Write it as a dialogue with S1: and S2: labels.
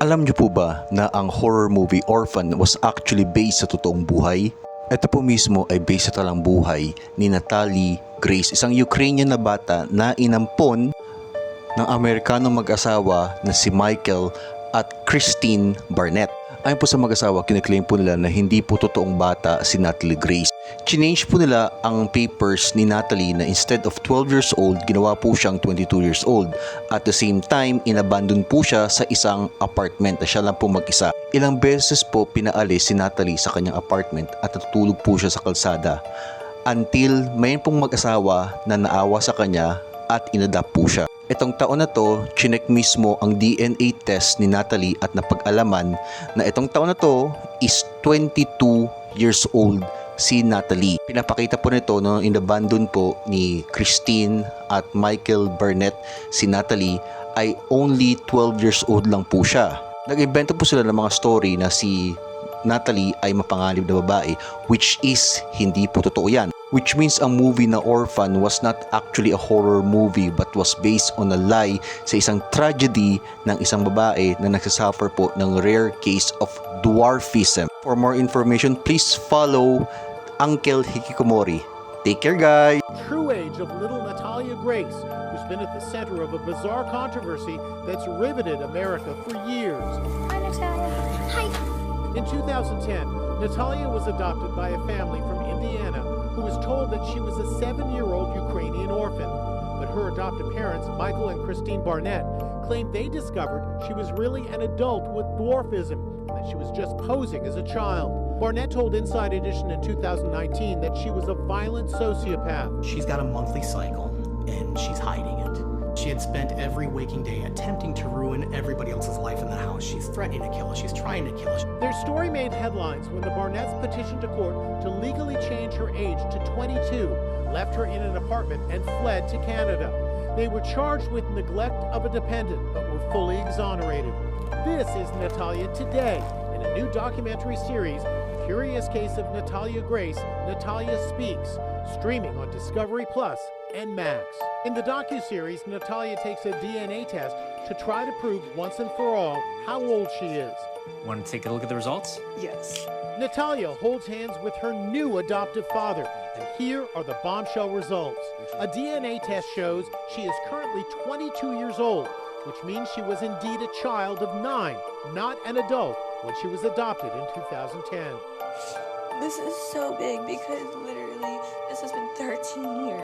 S1: Alam niyo po ba na ang horror movie Orphan was actually based sa totoong buhay? Ito po mismo ay based sa talang buhay ni Natalie Grace, isang Ukrainian na bata na inampon ng Amerikanong mag-asawa na si Michael at Christine Barnett. Ayon po sa mag-asawa, kiniklaim po nila na hindi po totoong bata si Natalie Grace. Chinange po nila ang papers ni Natalie na instead of 12 years old, ginawa po siyang 22 years old. At the same time, inabandon po siya sa isang apartment na siya lang po mag-isa. Ilang beses po pinaalis si Natalie sa kanyang apartment at natutulog po siya sa kalsada. Until mayon pong mag-asawa na naawa sa kanya at inadapt po siya. Itong taon na to, chinek mismo ang DNA test ni Natalie at napag-alaman na itong taon na to is 22 years old si Natalie. Pinapakita po nito no, inabandon po ni Christine at Michael Barnett si Natalie ay only 12 years old lang po siya. Nag-invento po sila ng mga story na si Natalie ay mapanganib na babae, which is hindi po totoo yan. Which means ang movie na Orphan was not actually a horror movie but was based on a lie sa isang tragedy ng isang babae na nagsasuffer po ng rare case of dwarfism. For more information, please follow Uncle Hikikomori. Take care, guys!
S2: True age of little Natalia Grace, who's been at the center of a bizarre controversy that's riveted America for years.
S3: Hi, Natalia. Hi.
S2: In 2010, Natalia was adopted by a family from Indiana who was told that she was a 7-year-old Ukrainian orphan. But her adoptive parents, Michael and Christine Barnett, claimed they discovered she was really an adult with dwarfism and that she was just posing as a child. Barnett told Inside Edition in 2019 that she was a violent sociopath.
S4: She's got a monthly cycle, and she's hiding it. She had spent every waking day attempting to ruin everybody else's life in the house. She's threatening to kill us. She's trying to kill us.
S2: Their story made headlines when the Barnetts petitioned to court to legally change her age to 22, left her in an apartment, and fled to Canada. They were charged with neglect of a dependent, but were fully exonerated. This is Natalia today, in a new documentary series, Curious Case of Natalia Grace, Natalia Speaks, streaming on Discovery Plus and Max. In the docuseries, Natalia takes a DNA test to try to prove once and for all how old she is.
S5: Want to take a look at the results?
S4: Yes.
S2: Natalia holds hands with her new adoptive father, and here are the bombshell results. A DNA test shows she is currently 22 years old, which means she was indeed a child of 9, not an adult, when she was adopted in 2010.
S3: This is so big because literally this has been 13 years.